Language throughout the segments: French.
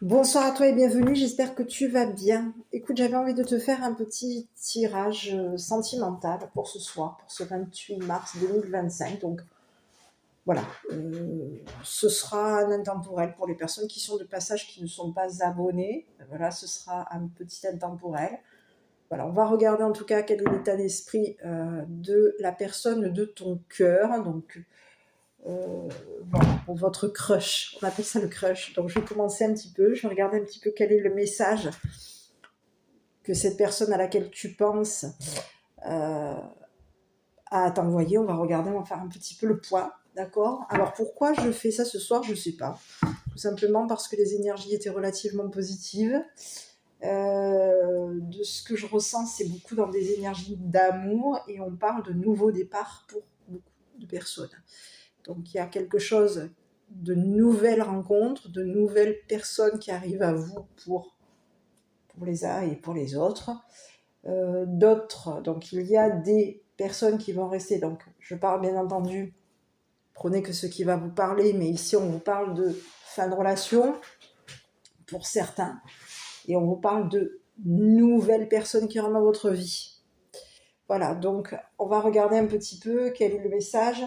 Bonsoir à toi et bienvenue, j'espère que tu vas bien. Écoute, j'avais envie de te faire un petit tirage sentimental pour ce soir, pour ce 28 mars 2025. Donc voilà, ce sera un intemporel pour les personnes qui sont de passage, qui ne sont pas abonnées. Voilà, ce sera un petit intemporel. Voilà, on va regarder en tout cas quel est l'état d'esprit de la personne de ton cœur. Donc voilà, pour votre crush. On appelle ça le crush. Donc, je vais commencer un petit peu. Je vais regarder un petit peu quel est le message que cette personne à laquelle tu penses a t'envoyer. On va regarder, on va faire un petit peu le point. D'accord. Alors, pourquoi je fais ça ce soir, je ne sais pas. Tout simplement parce que les énergies étaient relativement positives. De ce que je ressens, c'est beaucoup dans des énergies d'amour et on parle de nouveaux départs pour beaucoup de personnes. Donc il y a quelque chose de nouvelles rencontres, de nouvelles personnes qui arrivent à vous pour les uns et pour les autres. D'autres, donc il y a des personnes qui vont rester, donc je parle bien entendu, prenez que ce qui va vous parler, mais ici on vous parle de fin de relation pour certains, et on vous parle de nouvelles personnes qui rentrent dans votre vie. Voilà, donc on va regarder un petit peu quel est le message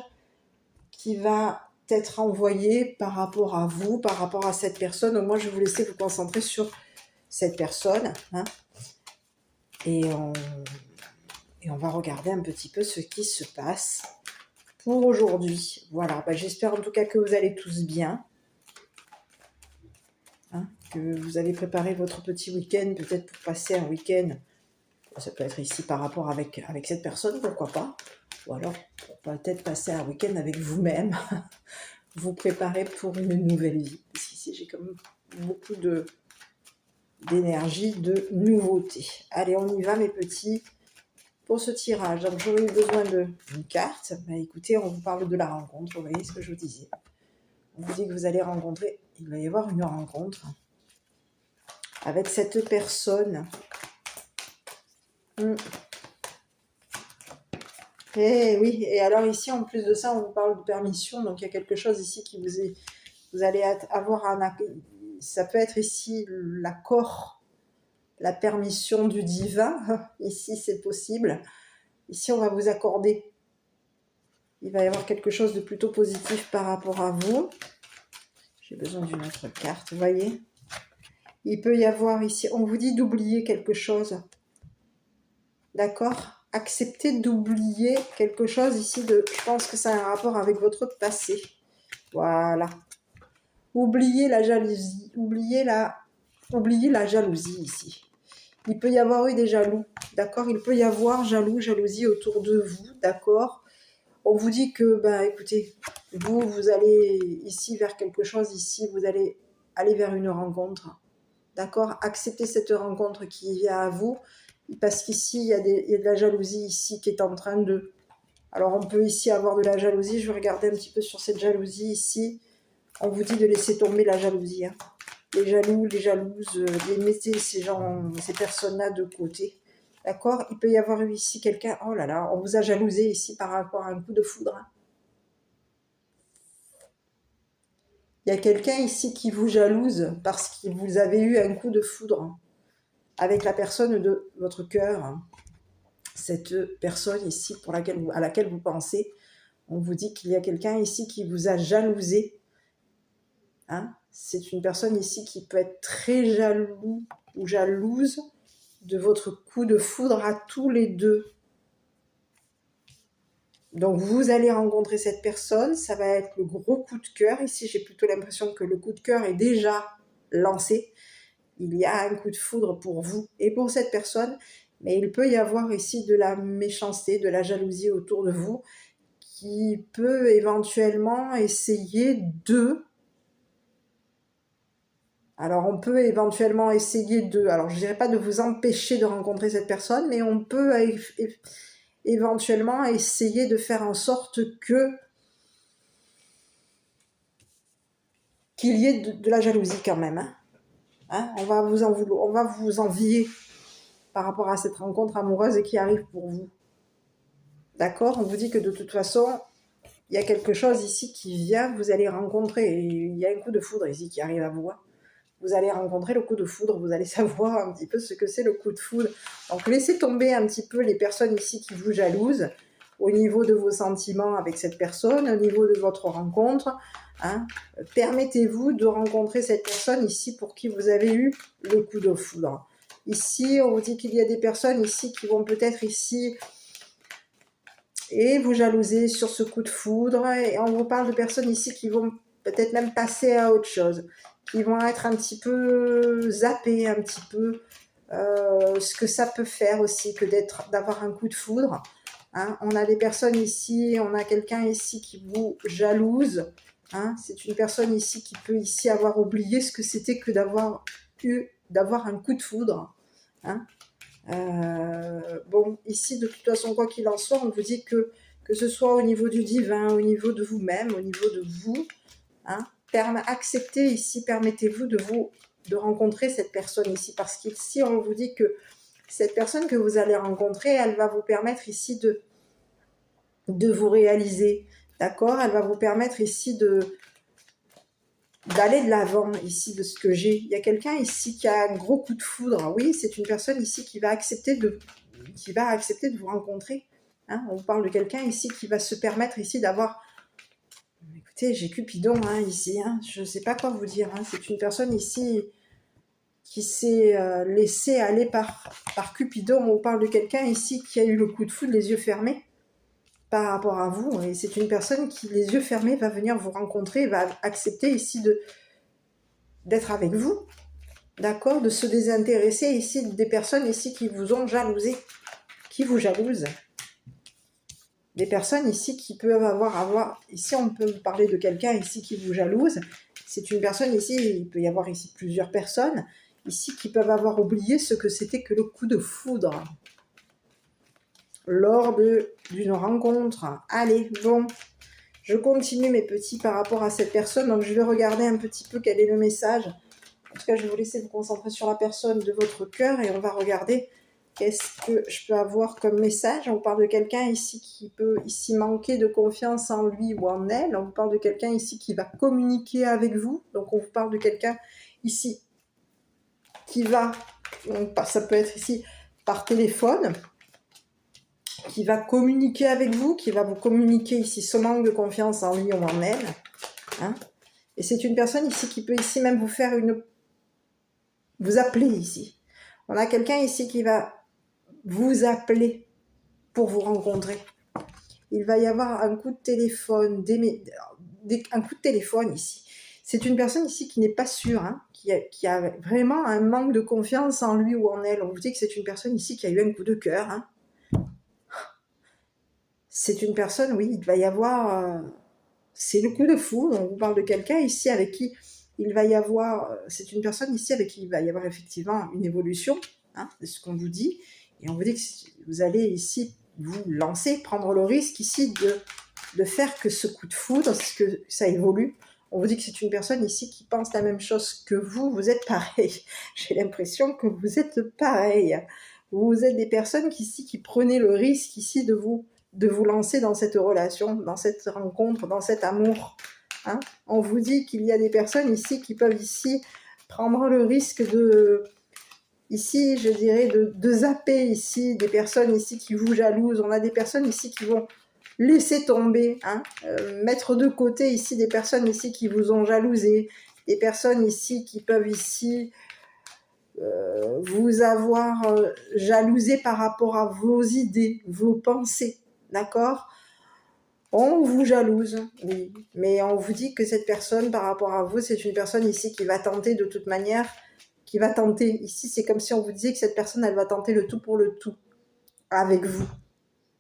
qui va être envoyé par rapport à vous, par rapport à cette personne. Donc moi, je vais vous laisser vous concentrer sur cette personne. Et on va regarder un petit peu ce qui se passe pour aujourd'hui. Voilà, j'espère en tout cas que vous allez tous bien. Que vous avez préparé votre petit week-end, peut-être pour passer un week-end. Ça peut être ici par rapport avec cette personne, pourquoi pas. Ou alors, pour peut-être passer un week-end avec vous-même. Vous préparer pour une nouvelle vie. Parce qu'ici, j'ai comme beaucoup d'énergie, de nouveauté. Allez, on y va, mes petits, pour ce tirage. Donc, j'aurais eu besoin d'une carte. Écoutez, on vous parle de la rencontre. Vous voyez ce que je vous disais. On vous dit que vous allez rencontrer, il va y avoir une rencontre avec cette personne. Et oui, et alors ici, en plus de ça, on vous parle de permission. Donc, il y a quelque chose ici qui vous allez avoir ça peut être ici l'accord, la permission du divin. Ici, c'est possible. Ici, on va vous accorder. Il va y avoir quelque chose de plutôt positif par rapport à vous. J'ai besoin d'une autre carte, vous voyez. Il peut y avoir ici, on vous dit d'oublier quelque chose. D'accord? Acceptez d'oublier quelque chose ici. Je pense que ça a un rapport avec votre passé. Voilà. Oubliez la jalousie. Oubliez la jalousie ici. Il peut y avoir eu des jaloux, d'accord? Il peut y avoir jalousie autour de vous, d'accord? On vous dit que, écoutez, vous allez ici vers quelque chose, ici, vous allez aller vers une rencontre, d'accord? Acceptez cette rencontre qui vient à vous, parce qu'ici, il y a de la jalousie ici qui est en train de... Alors, on peut ici avoir de la jalousie, je vais regarder un petit peu sur cette jalousie ici. On vous dit de laisser tomber la jalousie, hein. Les jaloux, les jalouses, mettez ces personnes-là de côté. D'accord? Il peut y avoir eu ici quelqu'un, oh là là, on vous a jalousé ici par rapport à un coup de foudre. Il y a quelqu'un ici qui vous jalouse parce que vous avez eu un coup de foudre avec la personne de votre cœur. Cette personne ici à laquelle vous pensez, on vous dit qu'il y a quelqu'un ici qui vous a jalousé. C'est une personne ici qui peut être très jaloux ou jalouse de votre coup de foudre à tous les deux. Donc, vous allez rencontrer cette personne, ça va être le gros coup de cœur. Ici, j'ai plutôt l'impression que le coup de cœur est déjà lancé. Il y a un coup de foudre pour vous et pour cette personne, mais il peut y avoir ici de la méchanceté, de la jalousie autour de vous qui peut éventuellement essayer de... Alors, on peut éventuellement essayer de... Alors, je ne dirais pas de vous empêcher de rencontrer cette personne, mais on peut éventuellement essayer de faire en sorte qu'il y ait de la jalousie quand même. On va vous envier par rapport à cette rencontre amoureuse qui arrive pour vous. D'accord? On vous dit que de toute façon, il y a quelque chose ici qui vient, vous allez rencontrer. Et il y a un coup de foudre ici qui arrive à vous. vous allez rencontrer le coup de foudre, vous allez savoir un petit peu ce que c'est le coup de foudre. Donc laissez tomber un petit peu les personnes ici qui vous jalousent, au niveau de vos sentiments avec cette personne, au niveau de votre rencontre. Hein. Permettez-vous de rencontrer cette personne ici pour qui vous avez eu le coup de foudre. Ici, on vous dit qu'il y a des personnes ici qui vont peut-être ici et vous jalouser sur ce coup de foudre. Et on vous parle de personnes ici qui vont peut-être même passer à autre chose, qui vont être un petit peu zappées, un petit peu ce que ça peut faire aussi que d'avoir un coup de foudre. Hein. On a des personnes ici, on a quelqu'un ici qui vous jalouse. Hein. C'est une personne ici qui peut ici avoir oublié ce que c'était que d'avoir un coup de foudre. Hein. Bon, ici, de toute façon, quoi qu'il en soit, on vous dit que ce soit au niveau du divin, au niveau de vous-même, au niveau de vous, hein, acceptez ici, permettez-vous de rencontrer cette personne ici, parce qu'ici, on vous dit que cette personne que vous allez rencontrer, elle va vous permettre ici de vous réaliser, d'accord? Elle va vous permettre ici d'aller de l'avant ici de ce que j'ai. Il y a quelqu'un ici qui a un gros coup de foudre. Oui, c'est une personne ici qui va accepter de vous rencontrer. Hein, on vous parle de quelqu'un ici qui va se permettre ici d'avoir... Écoutez, j'ai Cupidon ici. Je ne sais pas quoi vous dire. C'est une personne ici qui s'est laissée aller par Cupidon. On vous parle de quelqu'un ici qui a eu le coup de foudre, les yeux fermés par rapport à vous. Et c'est une personne qui, les yeux fermés, va venir vous rencontrer, va accepter ici d'être avec vous. D'accord, de se désintéresser ici des personnes ici qui vous ont jalousé, qui vous jalousent. Des personnes ici qui peuvent avoir ici on peut parler de quelqu'un ici qui vous jalouse. C'est une personne ici, il peut y avoir ici plusieurs personnes ici qui peuvent avoir oublié ce que c'était que le coup de foudre lors d'une rencontre. Allez, bon, je continue mes petits par rapport à cette personne, donc je vais regarder un petit peu quel est le message. En tout cas, je vais vous laisser vous concentrer sur la personne de votre cœur et on va regarder qu'est-ce que je peux avoir comme message. On vous parle de quelqu'un ici qui peut ici manquer de confiance en lui ou en elle. On vous parle de quelqu'un ici qui va communiquer avec vous. Donc, on vous parle de quelqu'un ici qui va, ça peut être ici par téléphone, qui va communiquer avec vous, qui va vous communiquer ici ce manque de confiance en lui ou en elle. Hein. Et c'est une personne ici qui peut ici même vous appeler ici. On a quelqu'un ici qui va vous appeler pour vous rencontrer. Il va y avoir un coup de téléphone, un coup de téléphone ici. C'est une personne ici qui n'est pas sûre, qui a vraiment un manque de confiance en lui ou en elle. On vous dit que c'est une personne ici qui a eu un coup de cœur. C'est une personne, oui, il va y avoir... c'est le coup de foudre. On vous parle de quelqu'un ici avec qui il va y avoir... c'est une personne ici avec qui il va y avoir effectivement une évolution. C'est ce qu'on vous dit. Et on vous dit que vous allez ici vous lancer, prendre le risque ici de faire que ce coup de foudre, que ça évolue. On vous dit que c'est une personne ici qui pense la même chose que vous. Vous êtes pareil. J'ai l'impression que vous êtes pareil. Vous êtes des personnes qui prenaient le risque ici de vous lancer dans cette relation, dans cette rencontre, dans cet amour. On vous dit qu'il y a des personnes ici qui peuvent ici prendre le risque ici, je dirais, de zapper ici des personnes ici qui vous jalousent. On a des personnes ici qui vont laisser tomber, mettre de côté ici des personnes ici qui vous ont jalousé, des personnes ici qui peuvent ici vous avoir jalousé par rapport à vos idées, vos pensées, d'accord ? On vous jalouse, oui, mais on vous dit que cette personne par rapport à vous, c'est une personne ici qui va tenter de toute manière, qui va tenter. Ici, c'est comme si on vous disait que cette personne, elle va tenter le tout pour le tout avec vous.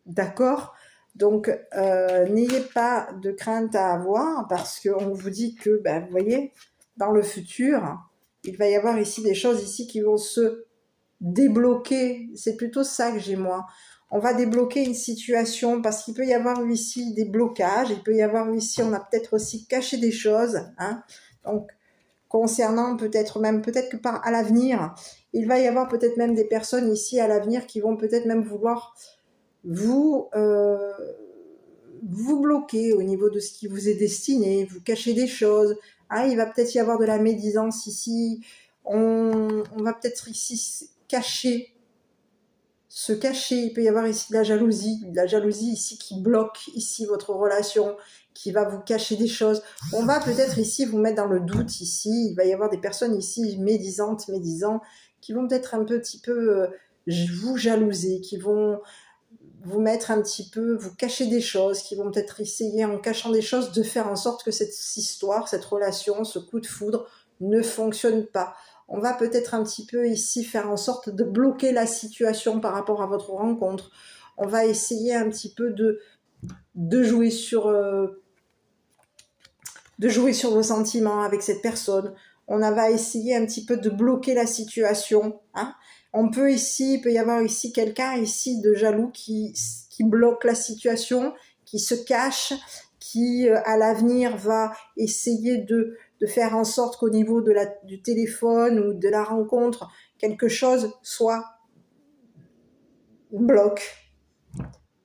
D'accord ? Donc, n'ayez pas de crainte à avoir parce qu'on vous dit que, vous voyez, dans le futur, il va y avoir ici des choses ici qui vont se débloquer. C'est plutôt ça que j'ai moi. On va débloquer une situation parce qu'il peut y avoir ici des blocages. Il peut y avoir ici, on a peut-être aussi caché des choses. Donc, concernant peut-être que à l'avenir, il va y avoir peut-être même des personnes ici à l'avenir qui vont peut-être même vouloir vous bloquer au niveau de ce qui vous est destiné, vous cacher des choses, Ah, il va peut-être y avoir de la médisance ici. On va peut-être ici se cacher. Il peut y avoir ici de la jalousie ici qui bloque ici votre relation, qui va vous cacher des choses. On va peut-être ici vous mettre dans le doute ici. Il va y avoir des personnes ici médisants, qui vont peut-être un petit peu vous jalouser, qui vont vous mettre un petit peu, vous cacher des choses, qui vont peut-être essayer en cachant des choses de faire en sorte que cette histoire, cette relation, ce coup de foudre ne fonctionne pas. On va peut-être un petit peu ici faire en sorte de bloquer la situation par rapport à votre rencontre. On va essayer un petit peu de jouer sur vos sentiments avec cette personne. On va essayer un petit peu de bloquer la situation. Hein. Il peut y avoir ici quelqu'un ici de jaloux qui bloque la situation, qui se cache, qui à l'avenir va essayer de faire en sorte qu'au niveau du téléphone ou de la rencontre, quelque chose soit bloque.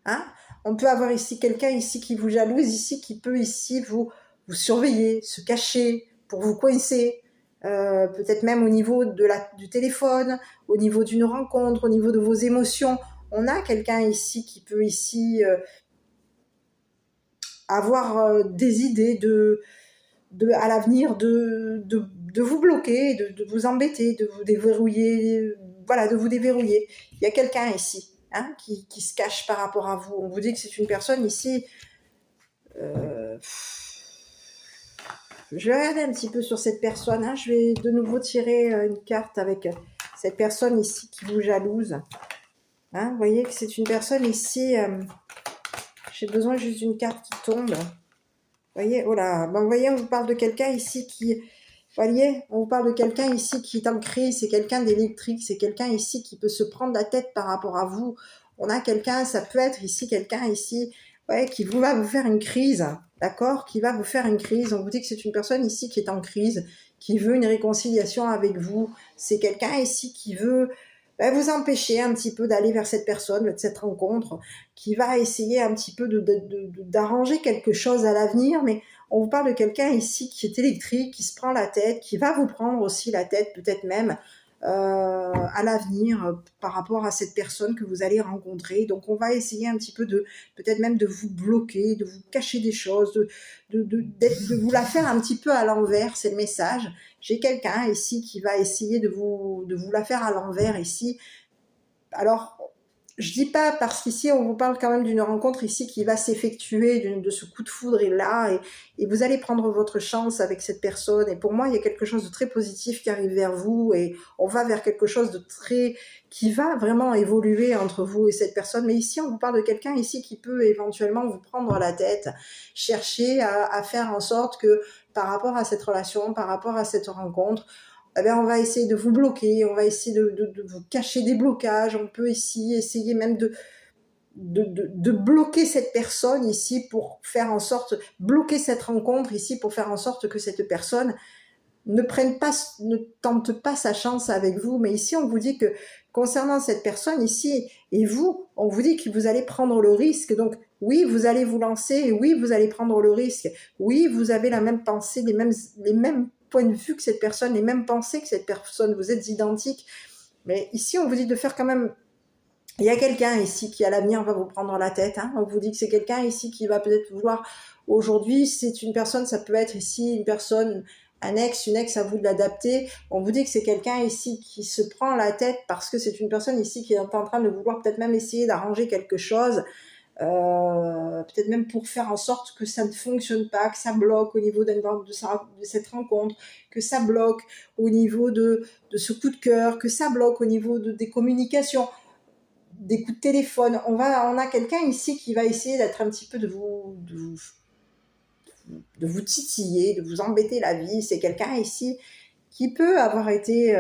Hein. On peut avoir ici quelqu'un ici qui vous jalouse, ici qui peut ici vous surveiller, se cacher pour vous coincer, peut-être même au niveau du téléphone, au niveau d'une rencontre, au niveau de vos émotions. On a quelqu'un ici qui peut ici avoir des idées à l'avenir de vous bloquer, de vous embêter, de vous déverrouiller, voilà, de vous déverrouiller. Il y a quelqu'un ici hein, qui se cache par rapport à vous. On vous dit que c'est une personne ici... je vais regarder un petit peu sur cette personne. Hein. Je vais de nouveau tirer une carte avec cette personne ici qui vous jalouse. Hein, vous voyez que c'est une personne ici... j'ai besoin juste d'une carte qui tombe. Vous voyez, oh là, ben, vous voyez, on vous parle de quelqu'un ici qui... Vous voyez, on vous parle de quelqu'un ici qui est en crise, c'est quelqu'un d'électrique, c'est quelqu'un ici qui peut se prendre la tête par rapport à vous. On a quelqu'un, ça peut être ici, quelqu'un ici, ouais, qui va vous faire une crise, d'accord? Qui va vous faire une crise. On vous dit que c'est une personne ici qui est en crise, qui veut une réconciliation avec vous. C'est quelqu'un ici qui veut vous empêcher un petit peu d'aller vers cette personne, vers cette rencontre, qui va essayer un petit peu d'arranger quelque chose à l'avenir, mais on vous parle de quelqu'un ici qui est électrique, qui se prend la tête, qui va vous prendre aussi la tête, peut-être même à l'avenir par rapport à cette personne que vous allez rencontrer. Donc on va essayer un petit peu peut-être même de vous bloquer, de vous cacher des choses, de vous la faire un petit peu à l'envers, c'est le message. J'ai quelqu'un ici qui va essayer de vous la faire à l'envers ici. Alors, je dis pas parce qu'ici on vous parle quand même d'une rencontre ici qui va s'effectuer, de ce coup de foudre est là et vous allez prendre votre chance avec cette personne. Et pour moi, il y a quelque chose de très positif qui arrive vers vous et on va vers quelque chose qui va vraiment évoluer entre vous et cette personne. Mais ici, on vous parle de quelqu'un ici qui peut éventuellement vous prendre la tête, chercher à faire en sorte que par rapport à cette relation, par rapport à cette rencontre, eh bien, on va essayer de vous bloquer, on va essayer de vous cacher des blocages, on peut ici essayer même de bloquer cette personne ici pour faire en sorte, bloquer cette rencontre ici pour faire en sorte que cette personne ne tente pas sa chance avec vous. Mais ici, on vous dit que concernant cette personne ici et vous, on vous dit que vous allez prendre le risque. Donc, oui, vous allez vous lancer, oui, vous allez prendre le risque. Oui, vous avez la même pensée, les mêmes points de vue que cette personne, les mêmes pensées que cette personne, vous êtes identiques. Mais ici, on vous dit de faire quand même... Il y a quelqu'un ici qui, à l'avenir, va vous prendre la tête. Hein. On vous dit que c'est quelqu'un ici qui va peut-être vouloir... Aujourd'hui, c'est une personne, ça peut être ici une personne... une ex, à vous de l'adapter. On vous dit que c'est quelqu'un ici qui se prend la tête parce que c'est une personne ici qui est en train de vouloir peut-être même essayer d'arranger quelque chose, peut-être même pour faire en sorte que ça ne fonctionne pas, que ça bloque au niveau de cette rencontre, que ça bloque au niveau de ce coup de cœur, que ça bloque au niveau des communications, des coups de téléphone. On a quelqu'un ici qui va essayer d'être un petit peu de vous titiller, de vous embêter la vie. C'est quelqu'un ici qui peut avoir été...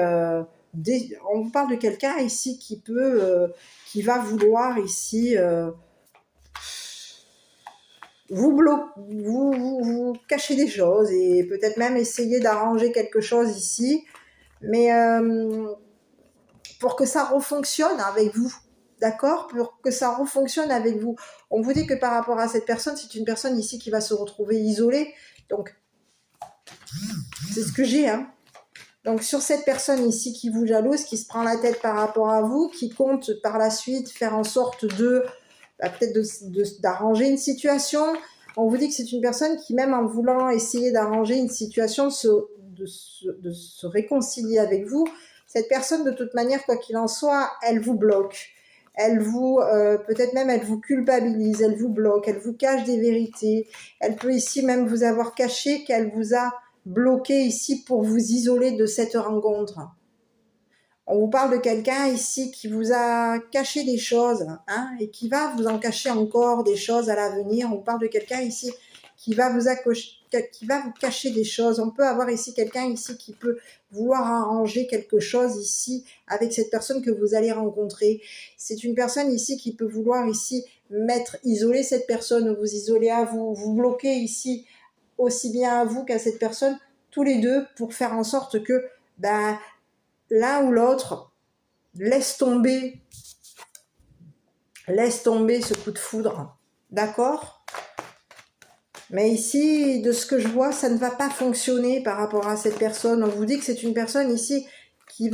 on vous parle de quelqu'un ici qui va vouloir ici vous cacher des choses et peut-être même essayer d'arranger quelque chose ici, mais pour que ça refonctionne avec vous. D'accord? Pour que ça refonctionne avec vous. On vous dit que par rapport à cette personne, c'est une personne ici qui va se retrouver isolée. Donc, C'est ce que j'ai, hein. Donc, sur cette personne ici qui vous jalouse, qui se prend la tête par rapport à vous, qui compte par la suite faire en sorte de, peut-être d'arranger une situation, on vous dit que c'est une personne qui, même en voulant essayer d'arranger une situation, de se réconcilier avec vous, cette personne, de toute manière, quoi qu'il en soit, elle vous bloque. Elle vous, peut-être même, elle vous culpabilise, elle vous bloque, elle vous cache des vérités. Elle peut ici même vous avoir caché qu'elle vous a bloqué ici pour vous isoler de cette rencontre. On vous parle de quelqu'un ici qui vous a caché des choses, hein, et qui va vous en cacher encore des choses à l'avenir. On vous parle de quelqu'un ici qui va vous cacher des choses. On peut avoir ici quelqu'un ici qui peut vouloir arranger quelque chose ici avec cette personne que vous allez rencontrer. C'est une personne ici qui peut vouloir ici isoler cette personne, vous isoler à vous, vous bloquer ici aussi bien à vous qu'à cette personne, tous les deux, pour faire en sorte que l'un ou l'autre laisse tomber ce coup de foudre. D'accord ? Mais ici, de ce que je vois, ça ne va pas fonctionner par rapport à cette personne. On vous dit que c'est une personne ici qui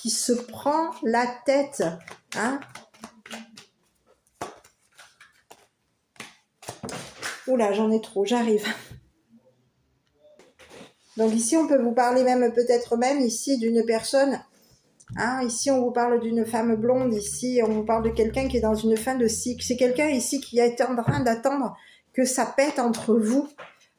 se prend la tête, hein. Oula, j'en ai trop, j'arrive. Donc ici, on peut vous parler peut-être même ici d'une personne, hein, ici on vous parle d'une femme blonde, ici on vous parle de quelqu'un qui est dans une fin de cycle. C'est quelqu'un ici qui est en train d'attendre que ça pète entre vous.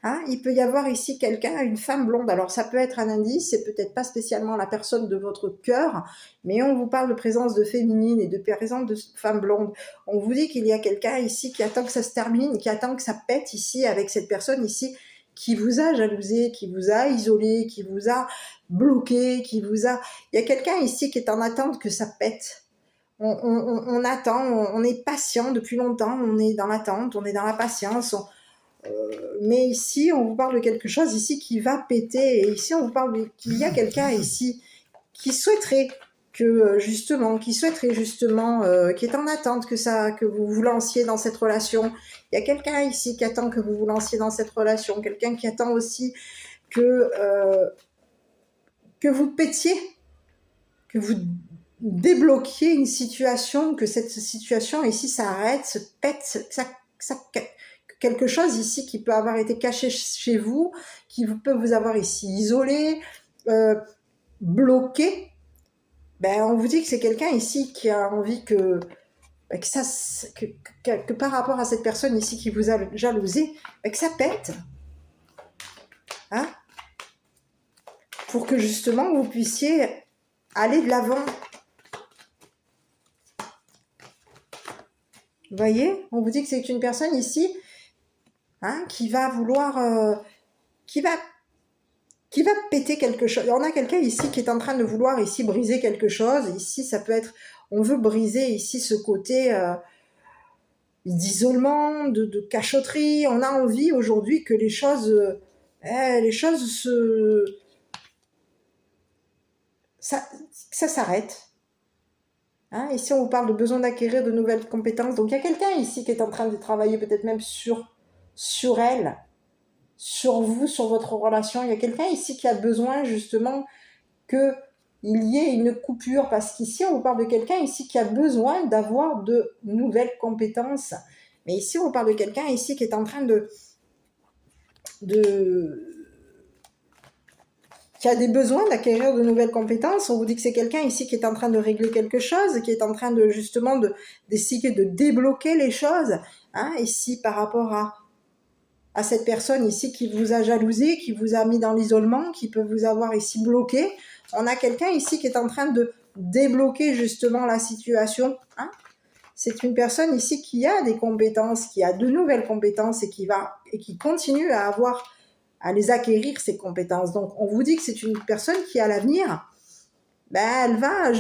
Hein, il peut y avoir ici quelqu'un, une femme blonde. Alors ça peut être un indice, c'est peut-être pas spécialement la personne de votre cœur, mais on vous parle de présence de féminine et de présence de femme blonde. On vous dit qu'il y a quelqu'un ici qui attend que ça se termine, qui attend que ça pète ici avec cette personne ici qui vous a jalousé, qui vous a isolé, qui vous a bloqué, Il y a quelqu'un ici qui est en attente que ça pète. On attend, on est patient depuis longtemps, on est dans l'attente, on est dans la patience, mais ici, on vous parle de quelque chose ici qui va péter, et ici, on vous parle qu'il y a quelqu'un ici qui souhaiterait qui est en attente que vous vous lanciez dans cette relation. Il y a quelqu'un ici qui attend que vous vous lanciez dans cette relation, quelqu'un qui attend aussi que vous pétiez, que vous débloquiez une situation, que cette situation ici s'arrête, se pète, quelque chose ici qui peut avoir été caché chez vous, qui peut vous avoir ici isolé, bloqué. On vous dit que c'est quelqu'un ici qui a envie que par rapport à cette personne ici qui vous a jalousé, que ça pète. Hein, pour que justement vous puissiez aller de l'avant. Vous voyez, on vous dit que c'est une personne ici, hein, qui va vouloir, qui va péter quelque chose. On a quelqu'un ici qui est en train de vouloir ici briser quelque chose. Ici, ça peut être, on veut briser ici ce côté d'isolement, de cachotterie. On a envie aujourd'hui que les choses ça s'arrête. Hein, ici, on vous parle de besoin d'acquérir de nouvelles compétences. Donc, il y a quelqu'un ici qui est en train de travailler peut-être même sur elle, sur vous, sur votre relation. Il y a quelqu'un ici qui a besoin justement qu'il y ait une coupure, parce qu'ici, on vous parle de quelqu'un ici qui a besoin d'avoir de nouvelles compétences. Mais ici, on vous parle de quelqu'un ici qui est en train qui a des besoins d'acquérir de nouvelles compétences. On vous dit que c'est quelqu'un ici qui est en train de régler quelque chose, qui est en train de justement d'essayer de débloquer les choses, hein, ici par rapport à cette personne ici qui vous a jalousé, qui vous a mis dans l'isolement, qui peut vous avoir ici bloqué. On a quelqu'un ici qui est en train de débloquer justement la situation. Hein. C'est une personne ici qui a des compétences, qui a de nouvelles compétences et qui continue à les acquérir, ces compétences. Donc, on vous dit que c'est une personne qui, à l'avenir, elle va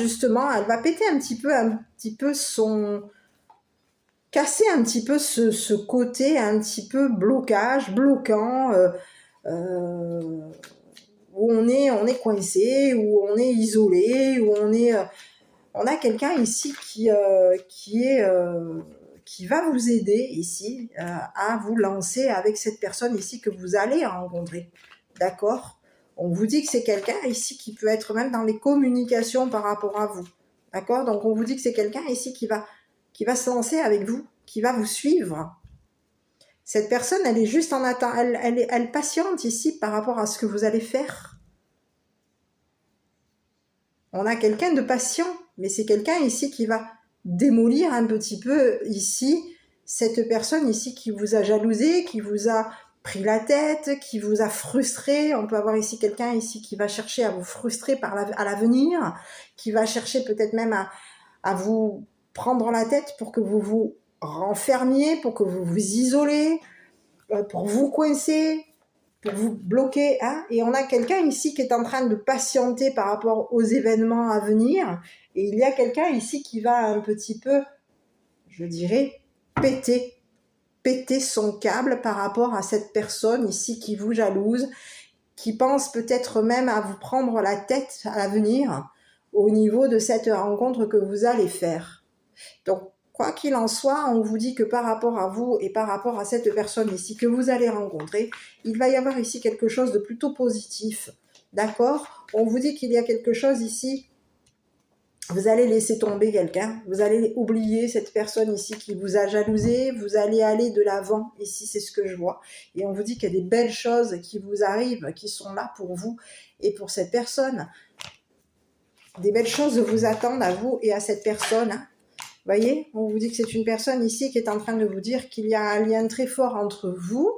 péter un petit peu casser un petit peu ce côté un petit peu bloquant, où on est coincé, où on est isolé, où on a quelqu'un ici qui va vous aider ici à vous lancer avec cette personne ici que vous allez rencontrer. d'accord? On vous dit que c'est quelqu'un ici qui peut être même dans les communications par rapport à vous, d'accord? Donc on vous dit que c'est quelqu'un ici qui va se lancer avec vous, qui va vous suivre. Cette personne, elle est juste en attente, elle patiente ici par rapport à ce que vous allez faire. On a quelqu'un de patient, mais c'est quelqu'un ici qui va démolir un petit peu ici cette personne ici qui vous a jalousé, qui vous a pris la tête, qui vous a frustré. On peut avoir ici quelqu'un ici qui va chercher à vous frustrer à l'avenir, qui va chercher peut-être même à vous prendre la tête pour que vous vous renfermiez, pour que vous vous isolez, pour vous coincer, pour vous bloquer, hein. Et on a quelqu'un ici qui est en train de patienter par rapport aux événements à venir, et il y a quelqu'un ici qui va un petit peu, je dirais, péter son câble par rapport à cette personne ici qui vous jalouse, qui pense peut-être même à vous prendre la tête à l'avenir au niveau de cette rencontre que vous allez faire. Donc, quoi qu'il en soit, on vous dit que par rapport à vous et par rapport à cette personne ici que vous allez rencontrer, il va y avoir ici quelque chose de plutôt positif, d'accord? On vous dit qu'il y a quelque chose ici, vous allez laisser tomber quelqu'un, vous allez oublier cette personne ici qui vous a jalousé, vous allez aller de l'avant, ici c'est ce que je vois, et on vous dit qu'il y a des belles choses qui vous arrivent, qui sont là pour vous et pour cette personne. Des belles choses vous attendent à vous et à cette personne, hein. Voyez, on vous dit que c'est une personne ici qui est en train de vous dire qu'il y a un lien très fort entre vous,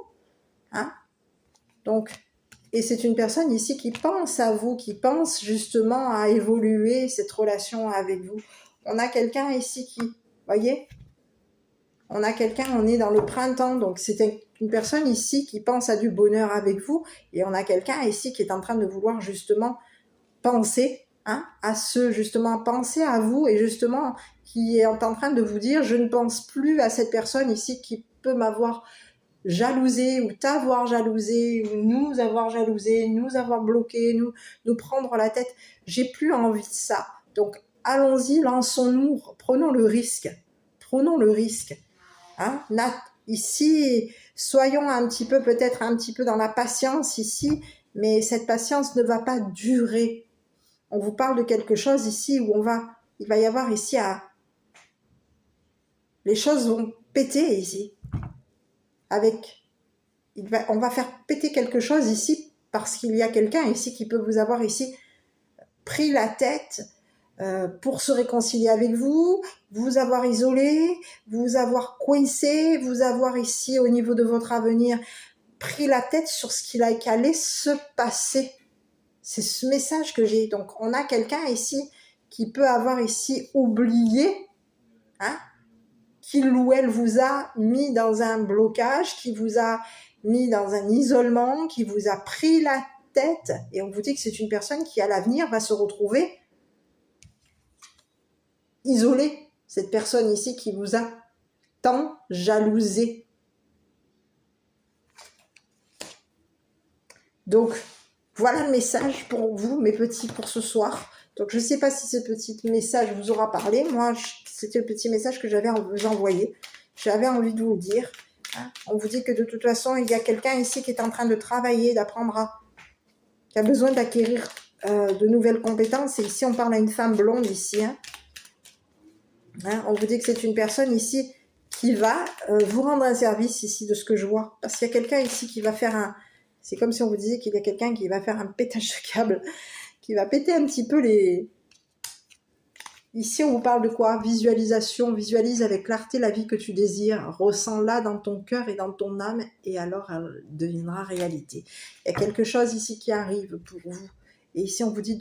hein. Donc, et c'est une personne ici qui pense à vous, qui pense justement à évoluer cette relation avec vous. On a quelqu'un ici qui, voyez, on a quelqu'un, on est dans le printemps, donc c'est une personne ici qui pense à du bonheur avec vous, et on a quelqu'un ici qui est en train de vouloir justement penser, hein, justement penser à vous, et justement qui est en train de vous dire je ne pense plus à cette personne ici qui peut m'avoir jalousé ou t'avoir jalousé ou nous avoir jalousé, nous avoir bloqué, nous prendre la tête. J'ai plus envie de ça. Donc allons-y, lançons-nous, prenons le risque, hein. Ici, soyons un petit peu, peut-être un petit peu dans la patience ici, mais cette patience ne va pas durer. On vous parle de quelque chose ici où il va y avoir ici les choses vont péter ici. On va faire péter quelque chose ici parce qu'il y a quelqu'un ici qui peut vous avoir ici pris la tête pour se réconcilier avec vous, vous avoir isolé, vous avoir coincé, vous avoir ici au niveau de votre avenir pris la tête sur ce qu'il allait se passer. C'est ce message que j'ai. Donc, on a quelqu'un ici qui peut avoir ici oublié, hein, qu'il ou elle vous a mis dans un blocage, qui vous a mis dans un isolement, qui vous a pris la tête. Et on vous dit que c'est une personne qui, à l'avenir, va se retrouver isolée. Cette personne ici qui vous a tant jalousé. Donc, voilà le message pour vous, mes petits, pour ce soir. Donc, je ne sais pas si ce petit message vous aura parlé. Moi, c'était le petit message que j'avais à vous envoyer. J'avais envie de vous le dire. Hein. On vous dit que de toute façon, il y a quelqu'un ici qui est en train de travailler, qui a besoin d'acquérir de nouvelles compétences. Et ici, on parle à une femme blonde ici. Hein. On vous dit que c'est une personne ici qui va vous rendre un service ici de ce que je vois. Parce qu'il y a quelqu'un ici qui va faire c'est comme si on vous disait qu'il y a quelqu'un qui va faire un pétage de câble, qui va péter un petit peu les... Ici, on vous parle de quoi? Visualisation. Visualise avec clarté la vie que tu désires. Ressens-la dans ton cœur et dans ton âme, et alors elle deviendra réalité. Il y a quelque chose ici qui arrive pour vous. Et ici, on vous dit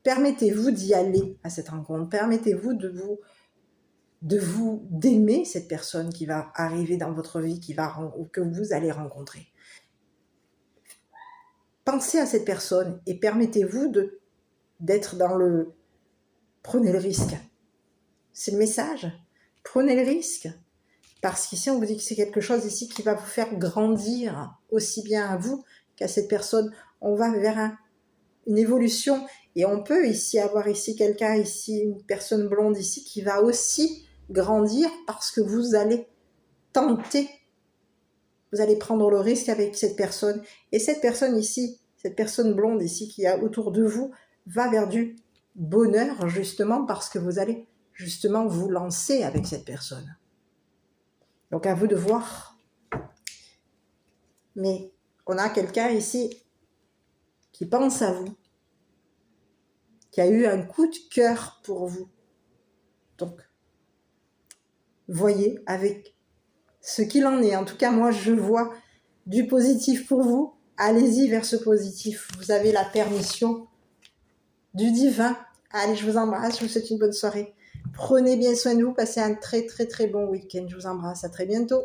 permettez-vous d'y aller à cette rencontre. Permettez-vous d'aimer cette personne qui va arriver dans votre vie, que vous allez rencontrer. Pensez à cette personne et permettez-vous d'être dans le... Prenez le risque. C'est le message. Prenez le risque. Parce qu'ici, on vous dit que c'est quelque chose ici qui va vous faire grandir aussi bien à vous qu'à cette personne. On va vers une évolution. Et on peut ici avoir ici quelqu'un ici, une personne blonde ici qui va aussi grandir parce que vous allez tenter Vous allez prendre le risque avec cette personne. Et cette personne ici, cette personne blonde ici qui est autour de vous, va vers du bonheur justement parce que vous allez justement vous lancer avec cette personne. Donc à vous de voir. Mais on a quelqu'un ici qui pense à vous, qui a eu un coup de cœur pour vous. Donc, voyez avec ce qu'il en est. En tout cas, moi, je vois du positif pour vous. Allez-y vers ce positif. Vous avez la permission du divin. Allez, je vous embrasse. Je vous souhaite une bonne soirée. Prenez bien soin de vous. Passez un très, très, très bon week-end. Je vous embrasse. À très bientôt.